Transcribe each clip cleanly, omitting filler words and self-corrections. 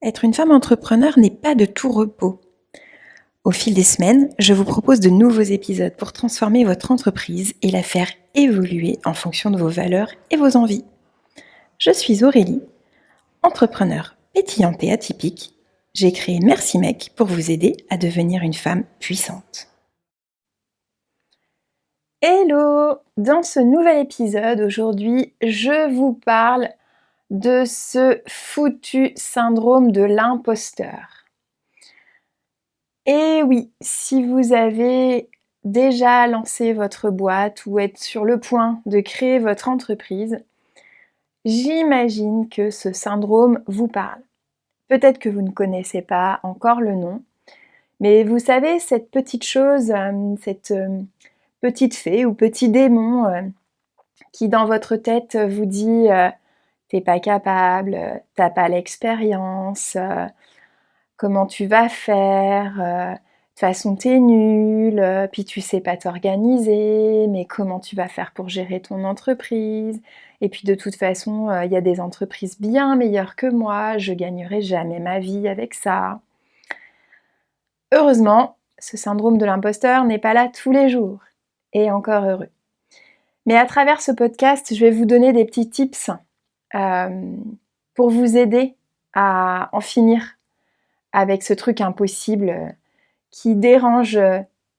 Être une femme entrepreneur n'est pas de tout repos. Au fil des semaines, je vous propose de nouveaux épisodes pour transformer votre entreprise et la faire évoluer en fonction de vos valeurs et vos envies. Je suis Aurélie, entrepreneur pétillante et atypique. J'ai créé Merci Mec pour vous aider à devenir une femme puissante. Hello! Dans ce nouvel épisode, aujourd'hui, je vous parle de ce foutu syndrome de l'imposteur. Et oui, si vous avez déjà lancé votre boîte ou êtes sur le point de créer votre entreprise, j'imagine que ce syndrome vous parle. Peut-être que vous ne connaissez pas encore le nom, mais vous savez, cette petite chose, cette petite fée ou petit démon qui dans votre tête vous dit t'es pas capable, t'as pas l'expérience, comment tu vas faire, de toute façon t'es nulle, puis tu sais pas t'organiser, mais comment tu vas faire pour gérer ton entreprise? Et puis de toute façon, il y a des entreprises bien meilleures que moi, je gagnerai jamais ma vie avec ça. Heureusement, ce syndrome de l'imposteur n'est pas là tous les jours, et encore heureux. Mais à travers ce podcast, je vais vous donner des petits tips pour vous aider à en finir avec ce truc impossible qui dérange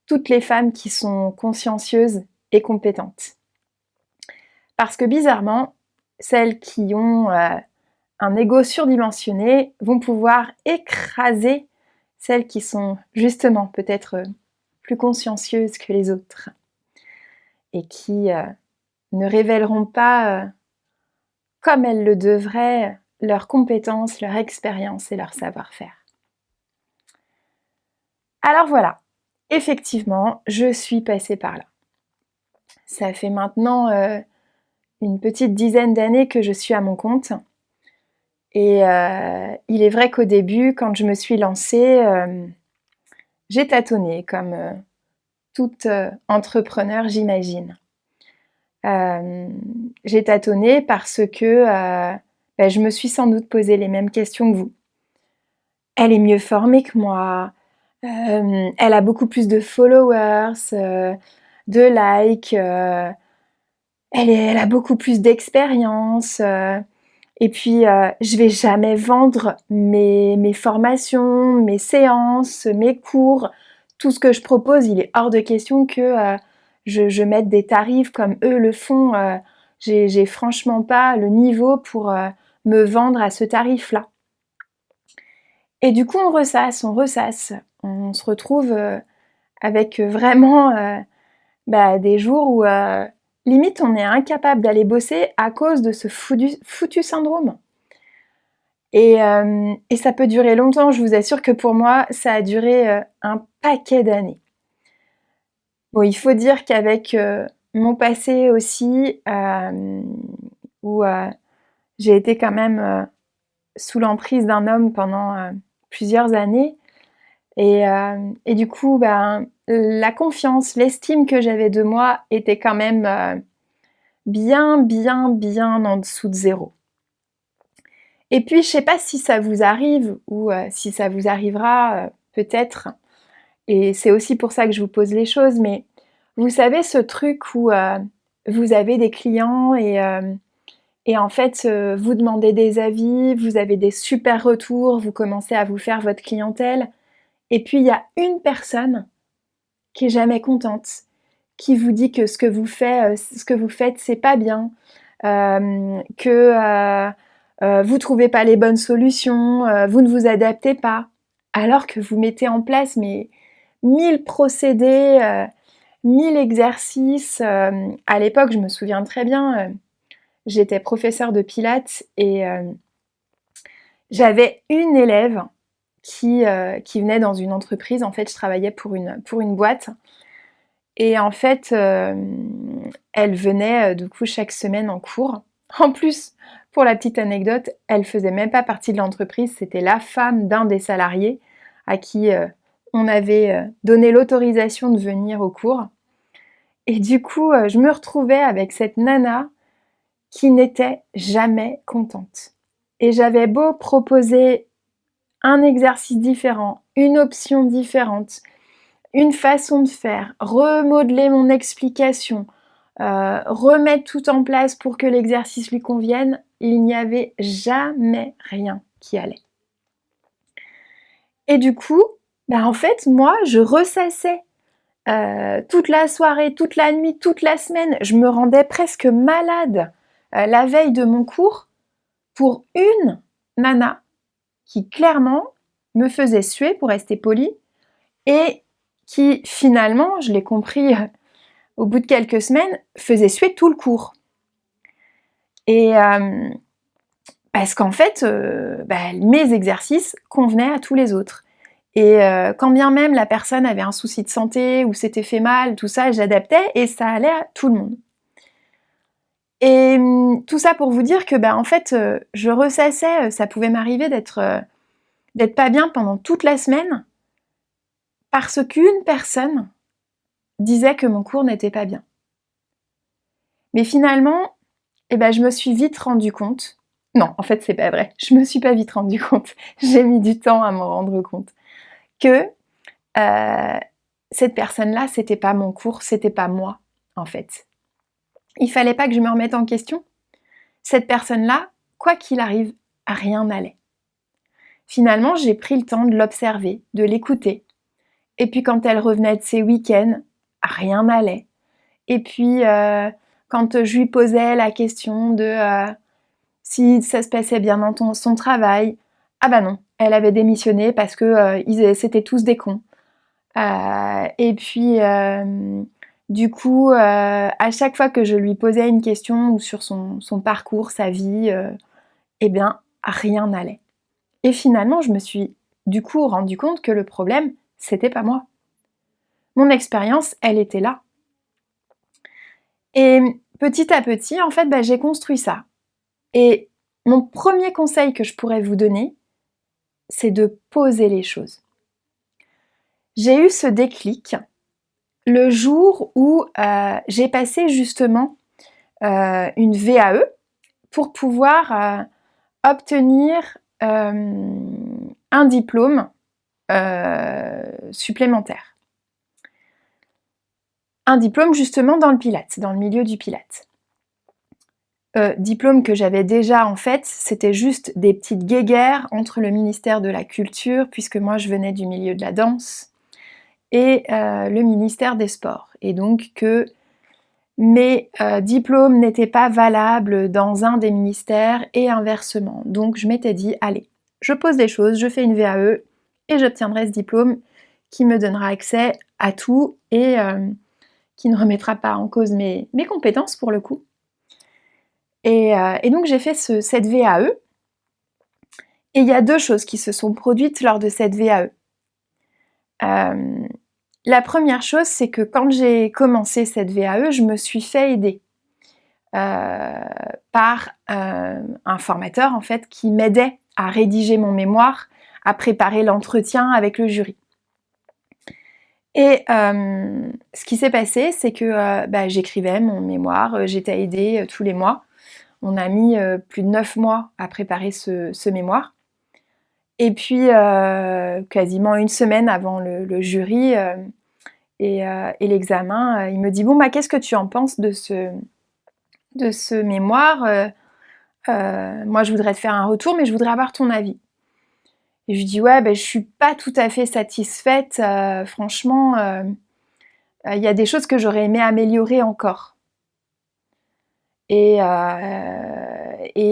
toutes les femmes qui sont consciencieuses et compétentes. Parce que bizarrement, celles qui ont un ego surdimensionné vont pouvoir écraser celles qui sont justement peut-être plus consciencieuses que les autres et qui ne révéleront pas comme elles le devraient leurs compétences, leur expérience et leur savoir-faire. Alors voilà, effectivement, je suis passée par là. Ça fait maintenant une petite dizaine d'années que je suis à mon compte. Et il est vrai qu'au début, quand je me suis lancée, j'ai tâtonné, comme toute entrepreneur, j'imagine. J'ai tâtonné parce que je me suis sans doute posé les mêmes questions que vous. Elle est mieux formée que moi, elle a beaucoup plus de followers, de likes, elle a beaucoup plus d'expérience, et puis je vais jamais vendre mes formations, mes séances, mes cours. Tout ce que je propose, il est hors de question que je mette des tarifs comme eux le font. J'ai franchement pas le niveau pour me vendre à ce tarif-là. Et du coup, on ressasse. On se retrouve avec vraiment des jours où limite on est incapable d'aller bosser à cause de ce foutu syndrome. Et ça peut durer longtemps, je vous assure que pour moi, ça a duré un paquet d'années. Bon, il faut dire qu'avec mon passé aussi, où j'ai été quand même sous l'emprise d'un homme pendant plusieurs années, et du coup, la confiance, l'estime que j'avais de moi était quand même bien en dessous de zéro. Et puis, je sais pas si ça vous arrive ou si ça vous arrivera peut-être, et c'est aussi pour ça que je vous pose les choses, mais vous savez ce truc où vous avez des clients et en fait, vous demandez des avis, vous avez des super retours, vous commencez à vous faire votre clientèle, et puis il y a une personne qui est jamais contente, qui vous dit que ce que vous faites, c'est pas bien, que vous trouvez pas les bonnes solutions, vous ne vous adaptez pas, alors que vous mettez en place 1000 procédés, 1000 exercices. À l'époque, je me souviens très bien, j'étais professeure de pilates et j'avais une élève qui venait dans une entreprise. En fait, je travaillais pour une boîte. Et en fait, elle venait du coup chaque semaine en cours. En plus, pour la petite anecdote, elle faisait même pas partie de l'entreprise, c'était la femme d'un des salariés à qui on avait donné l'autorisation de venir au cours. Et du coup, je me retrouvais avec cette nana qui n'était jamais contente. Et j'avais beau proposer un exercice différent, une option différente, une façon de faire, remodeler mon explication, remettre tout en place pour que l'exercice lui convienne, il n'y avait jamais rien qui allait. Et du coup, en fait, moi, je ressassais toute la soirée, toute la nuit, toute la semaine. Je me rendais presque malade la veille de mon cours pour une nana qui clairement me faisait suer, pour rester polie, et qui finalement, je l'ai compris au bout de quelques semaines, faisait suer tout le cours. Et parce qu'en fait, mes exercices convenaient à tous les autres. Et quand bien même la personne avait un souci de santé ou s'était fait mal, tout ça, j'adaptais et ça allait à tout le monde. Et tout ça pour vous dire que en fait, je ressassais, ça pouvait m'arriver d'être pas bien pendant toute la semaine parce qu'une personne disait que mon cours n'était pas bien. Mais finalement, je me suis vite rendu compte. Non, en fait, c'est pas vrai. Je me suis pas vite rendu compte. J'ai mis du temps à m'en rendre compte. Que cette personne-là, c'était pas mon cours, c'était pas moi, en fait. Il fallait pas que je me remette en question. Cette personne-là, quoi qu'il arrive, rien n'allait. Finalement, j'ai pris le temps de l'observer, de l'écouter. Et puis quand elle revenait de ses week-ends, rien n'allait. Et puis quand je lui posais la question de si ça se passait bien dans son travail, ah bah non, elle avait démissionné parce que c'était tous des cons. Et puis du coup, à chaque fois que je lui posais une question ou sur son parcours, sa vie, rien n'allait. Et finalement, je me suis du coup rendu compte que le problème, c'était pas moi. Mon expérience, elle était là. Et petit à petit, en fait, j'ai construit ça. Et mon premier conseil que je pourrais vous donner, c'est de poser les choses. J'ai eu ce déclic le jour où j'ai passé justement une VAE pour pouvoir obtenir un diplôme supplémentaire. Un diplôme justement dans le Pilates, dans le milieu du Pilates. Diplôme que j'avais déjà en fait, c'était juste des petites guéguerres entre le ministère de la Culture, puisque moi je venais du milieu de la danse, et le ministère des Sports. Et donc que mes diplômes n'étaient pas valables dans un des ministères et inversement. Donc je m'étais dit, allez, je pose des choses, je fais une VAE et j'obtiendrai ce diplôme qui me donnera accès à tout et qui ne remettra pas en cause mes compétences pour le coup. Et donc j'ai fait cette VAE. Et il y a deux choses qui se sont produites lors de cette VAE. La première chose, c'est que quand j'ai commencé cette VAE, je me suis fait aider par un formateur en fait qui m'aidait à rédiger mon mémoire, à préparer l'entretien avec le jury. Et ce qui s'est passé, c'est que j'écrivais mon mémoire, j'étais aidée tous les mois. On a mis plus de 9 mois à préparer ce mémoire. Et puis, quasiment une semaine avant le jury et l'examen, il me dit « Bon, qu'est-ce que tu en penses de ce mémoire moi, je voudrais te faire un retour, mais je voudrais avoir ton avis. » Et je lui dis « Ouais, je suis pas tout à fait satisfaite. Franchement, il y a des choses que j'aurais aimé améliorer encore. » Et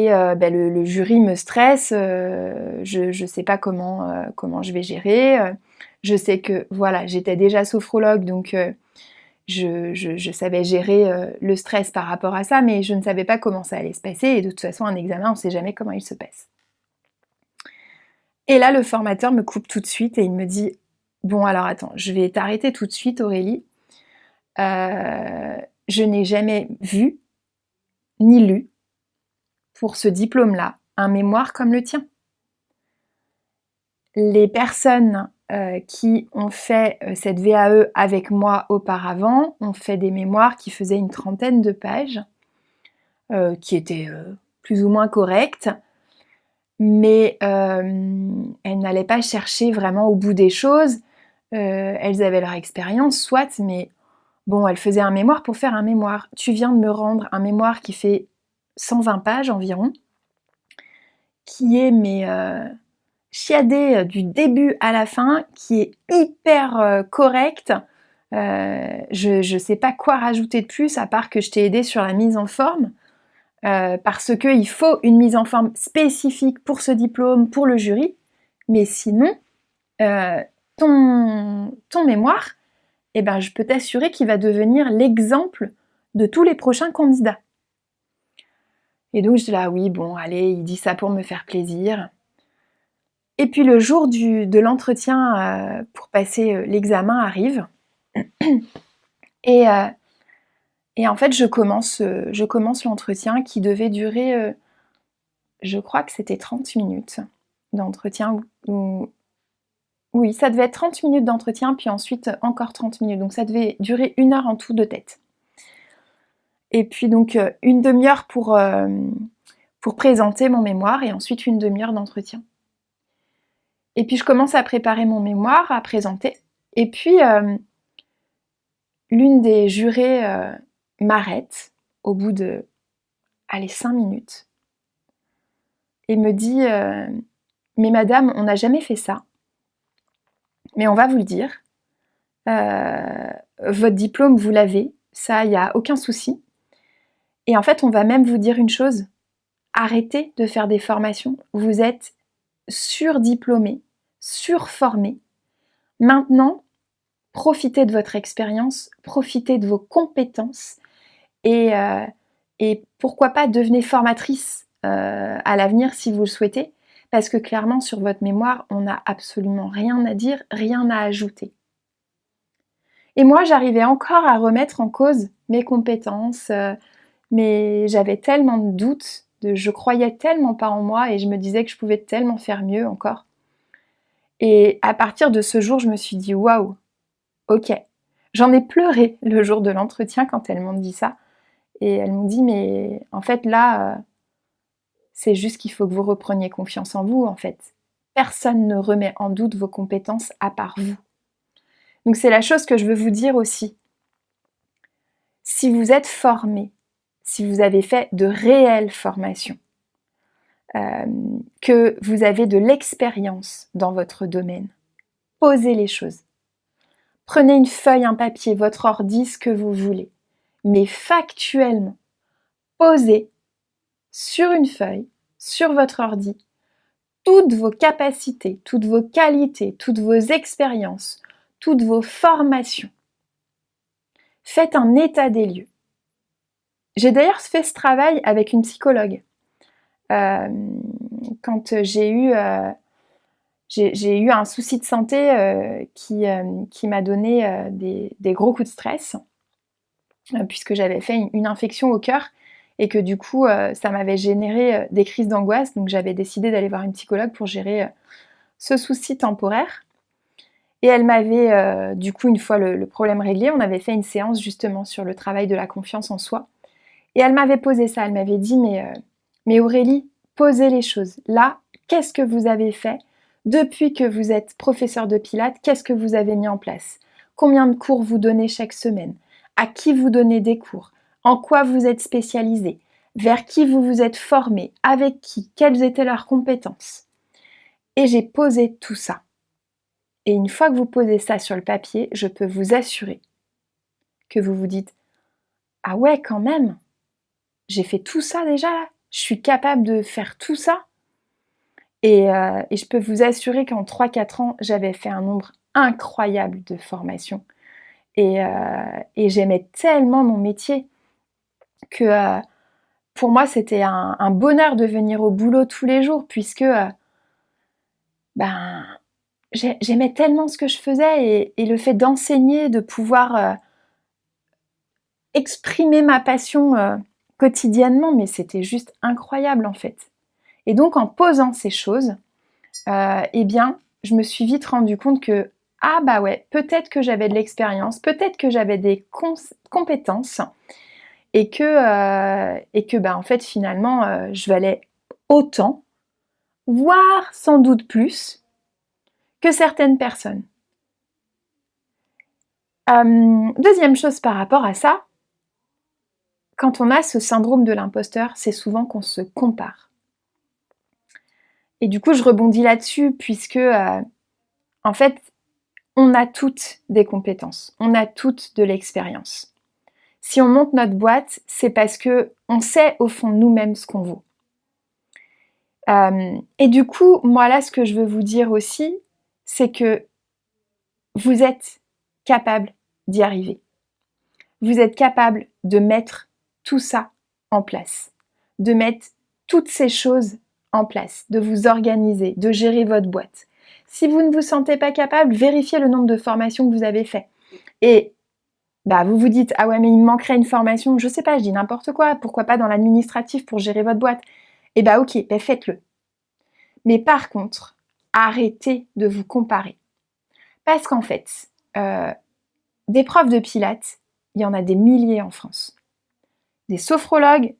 le jury me stresse, je sais pas comment je vais gérer. Je sais que voilà, j'étais déjà sophrologue, donc je savais gérer le stress par rapport à ça, mais je ne savais pas comment ça allait se passer. Et de toute façon, un examen, on ne sait jamais comment il se passe. Et là, le formateur me coupe tout de suite et il me dit « Bon, alors attends, je vais t'arrêter tout de suite, Aurélie. Je n'ai jamais vu ni lu pour ce diplôme-là un mémoire comme le tien. Les personnes qui ont fait cette VAE avec moi auparavant ont fait des mémoires qui faisaient une 30aine de pages, qui étaient plus ou moins correctes. mais elles n'allaient pas chercher vraiment au bout des choses. Elles avaient leur expérience, soit, mais bon, elles faisaient un mémoire pour faire un mémoire. Tu viens de me rendre un mémoire qui fait 120 pages environ, qui est chiadé du début à la fin, qui est hyper correct. Je sais pas quoi rajouter de plus, à part que je t'ai aidé sur la mise en forme. Parce qu'il faut une mise en forme spécifique pour ce diplôme, pour le jury. Mais sinon, ton mémoire, eh ben, je peux t'assurer qu'il va devenir l'exemple de tous les prochains candidats. Et donc je dis là, oui, bon, allez, il dit ça pour me faire plaisir. Et puis le jour de l'entretien pour passer l'examen arrive. Et en fait, je commence l'entretien qui devait durer, je crois que c'était 30 minutes d'entretien. Oui, ça devait être 30 minutes d'entretien, puis ensuite encore 30 minutes. Donc ça devait durer 1 heure en tout de tête. Et puis donc une demi-heure pour présenter mon mémoire et ensuite une demi-heure d'entretien. Et puis je commence à préparer mon mémoire, à présenter. Et puis l'une des jurées m'arrête au bout de 5 minutes et me dit mais madame, on n'a jamais fait ça, mais on va vous le dire. Votre diplôme, vous l'avez, ça, il n'y a aucun souci. Et en fait, on va même vous dire une chose, arrêtez de faire des formations, vous êtes surdiplômé, surformé. Maintenant, profitez de votre expérience, profitez de vos compétences et pourquoi pas devenez formatrice à l'avenir si vous le souhaitez, parce que clairement sur votre mémoire, on n'a absolument rien à dire, rien à ajouter. Et moi, j'arrivais encore à remettre en cause mes compétences, mais j'avais tellement de doutes, je croyais tellement pas en moi et je me disais que je pouvais tellement faire mieux encore. Et à partir de ce jour, je me suis dit waouh, ok. J'en ai pleuré le jour de l'entretien quand elles m'ont dit ça. Et elles m'ont dit mais en fait là, c'est juste qu'il faut que vous repreniez confiance en vous en fait. Personne ne remet en doute vos compétences à part vous. Donc c'est la chose que je veux vous dire aussi. Si vous êtes formé, si vous avez fait de réelles formations, que vous avez de l'expérience dans votre domaine, posez les choses. Prenez une feuille, un papier, votre ordi, ce que vous voulez. Mais factuellement, posez sur une feuille, sur votre ordi, toutes vos capacités, toutes vos qualités, toutes vos expériences, toutes vos formations. Faites un état des lieux. J'ai d'ailleurs fait ce travail avec une psychologue. Quand j'ai eu un souci de santé qui m'a donné des gros coups de stress, puisque j'avais fait une infection au cœur et que du coup ça m'avait généré des crises d'angoisse, donc j'avais décidé d'aller voir une psychologue pour gérer ce souci temporaire. Et elle m'avait, du coup, une fois le problème réglé, on avait fait une séance justement sur le travail de la confiance en soi. Et elle m'avait posé ça, elle m'avait dit mais Aurélie, posez les choses. Là, qu'est-ce que vous avez fait depuis que vous êtes professeur de pilates? Qu'est-ce que vous avez mis en place? Combien de cours vous donnez chaque semaine? À qui vous donnez des cours? En quoi vous êtes spécialisé? Vers qui vous vous êtes formé? Avec qui? Quelles étaient leurs compétences? Et j'ai posé tout ça. Et une fois que vous posez ça sur le papier, je peux vous assurer que vous vous dites « Ah ouais, quand même, j'ai fait tout ça déjà là, je suis capable de faire tout ça ?» et je peux vous assurer qu'en 3-4 ans, j'avais fait un nombre incroyable de formations. Et j'aimais tellement mon métier que pour moi, c'était un bonheur de venir au boulot tous les jours puisque j'aimais tellement ce que je faisais et le fait d'enseigner, de pouvoir exprimer ma passion quotidiennement, mais c'était juste incroyable en fait. Et donc en posant ces choses, eh bien, je me suis vite rendu compte que ah bah ouais, peut-être que j'avais de l'expérience, peut-être que j'avais des compétences et que bah en fait finalement je valais autant voire sans doute plus que certaines personnes. Deuxième chose par rapport à ça, quand on a ce syndrome de l'imposteur, c'est souvent qu'on se compare. Et du coup, je rebondis là-dessus puisque, en fait, on a toutes des compétences, on a toutes de l'expérience. Si on monte notre boîte, c'est parce que on sait au fond de nous-mêmes ce qu'on vaut. Et du coup, moi là, ce que je veux vous dire aussi, c'est que vous êtes capable d'y arriver. Vous êtes capable de mettre tout ça en place, de mettre toutes ces choses en place, de vous organiser, de gérer votre boîte. Si vous ne vous sentez pas capable, vérifiez le nombre de formations que vous avez fait. Et vous vous dites, ah ouais, mais il me manquerait une formation, je sais pas, je dis n'importe quoi, pourquoi pas dans l'administratif pour gérer votre boîte. Et ok, faites-le. Mais par contre, arrêtez de vous comparer. Parce qu'en fait, des profs de pilates, il y en a des milliers en France. Des sophrologues,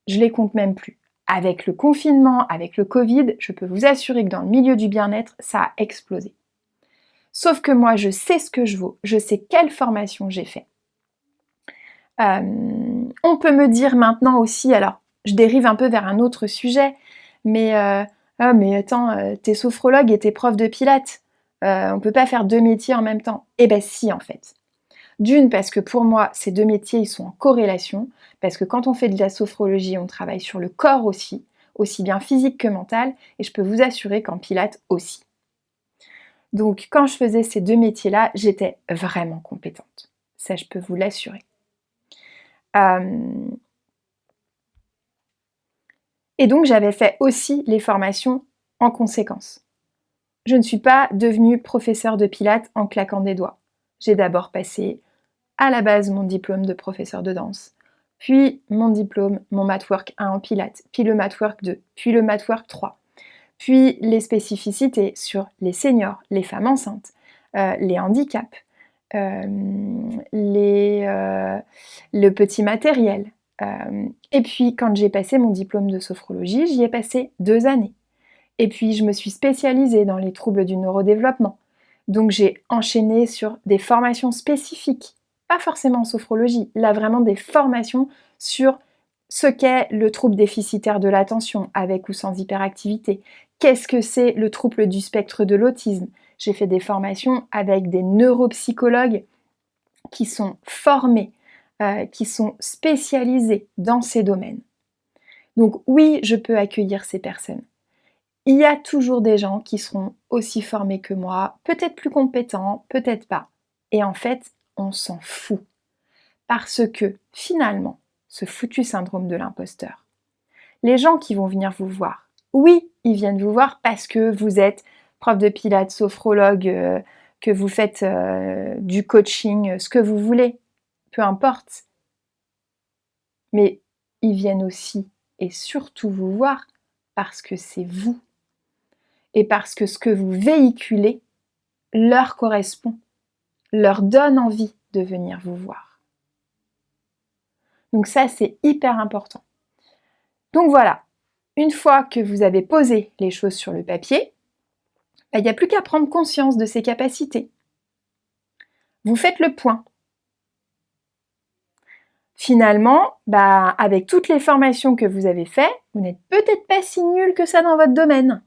je les compte même plus. Avec le confinement, avec le Covid, je peux vous assurer que dans le milieu du bien-être, ça a explosé. Sauf que moi, je sais ce que je vaux, je sais quelle formation j'ai fait. On peut me dire maintenant aussi, alors je dérive un peu vers un autre sujet, mais attends, t'es sophrologue et t'es prof de pilates, on peut pas faire deux métiers en même temps. Eh ben si en fait. D'une, parce que pour moi, ces deux métiers, ils sont en corrélation, parce que quand on fait de la sophrologie, on travaille sur le corps aussi bien physique que mental, et je peux vous assurer qu'en pilates aussi. Donc quand je faisais ces deux métiers-là, j'étais vraiment compétente. Ça, je peux vous l'assurer. Et donc j'avais fait aussi les formations en conséquence. Je ne suis pas devenue professeure de pilates en claquant des doigts. J'ai d'abord passé à la base mon diplôme de professeur de danse, puis mon diplôme, mon Matwork 1 en pilates, puis le Matwork 2, puis le Matwork 3, puis les spécificités sur les seniors, les femmes enceintes, les handicaps, le petit matériel. Et puis quand j'ai passé mon diplôme de sophrologie, j'y ai passé 2 années. Et puis je me suis spécialisée dans les troubles du neurodéveloppement. Donc j'ai enchaîné sur des formations spécifiques, pas forcément en sophrologie, là vraiment des formations sur ce qu'est le trouble déficitaire de l'attention, avec ou sans hyperactivité. Qu'est-ce que c'est le trouble du spectre de l'autisme? J'ai fait des formations avec des neuropsychologues qui sont formés, qui sont spécialisés dans ces domaines. Donc oui, je peux accueillir ces personnes. Il y a toujours des gens qui seront aussi formés que moi, peut-être plus compétents, peut-être pas. Et en fait, on s'en fout. Parce que finalement, ce foutu syndrome de l'imposteur, les gens qui vont venir vous voir, oui, ils viennent vous voir parce que vous êtes prof de pilates, sophrologue, que vous faites du coaching, ce que vous voulez, peu importe. Mais ils viennent aussi et surtout vous voir parce que c'est vous. Et parce que ce que vous véhiculez leur correspond, leur donne envie de venir vous voir. Donc ça, c'est hyper important. Donc voilà, une fois que vous avez posé les choses sur le papier, il n'y a plus qu'à prendre conscience de ses capacités. Vous faites le point. Finalement, avec toutes les formations que vous avez faites, vous n'êtes peut-être pas si nul que ça dans votre domaine.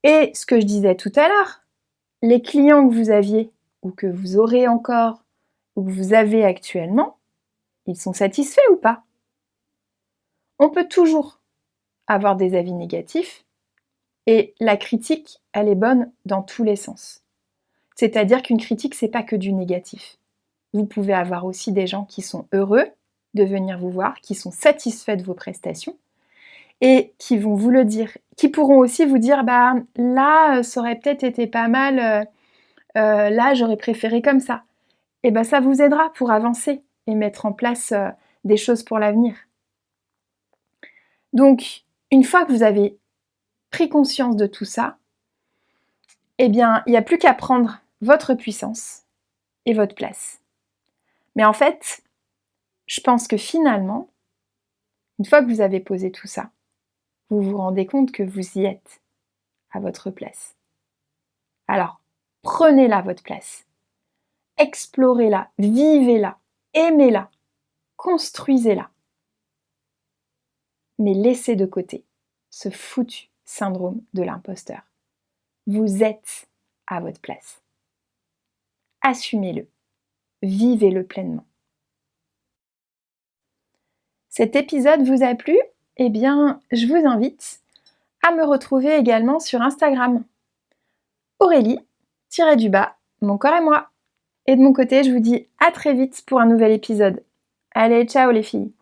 Et ce que je disais tout à l'heure, les clients que vous aviez ou que vous aurez encore ou que vous avez actuellement, ils sont satisfaits ou pas? On peut toujours avoir des avis négatifs et la critique, elle est bonne dans tous les sens. C'est-à-dire qu'une critique, c'est pas que du négatif. Vous pouvez avoir aussi des gens qui sont heureux de venir vous voir, qui sont satisfaits de vos prestations et qui vont vous le dire, qui pourront aussi vous dire là, ça aurait peut-être été pas mal, là, j'aurais préféré comme ça. Et ça vous aidera pour avancer et mettre en place des choses pour l'avenir. Donc, une fois que vous avez pris conscience de tout ça, il n'y a plus qu'à prendre votre puissance et votre place. Mais en fait, je pense que finalement, une fois que vous avez posé tout ça, vous vous rendez compte que vous y êtes à votre place. Alors, prenez-la votre place. Explorez-la, vivez-la, aimez-la, construisez-la. Mais laissez de côté ce foutu syndrome de l'imposteur. Vous êtes à votre place. Assumez-le, vivez-le pleinement. Cet épisode vous a plu? Eh bien, je vous invite à me retrouver également sur Instagram. Aurélie-du-bas, mon corps et moi. Et de mon côté, je vous dis à très vite pour un nouvel épisode. Allez, ciao les filles!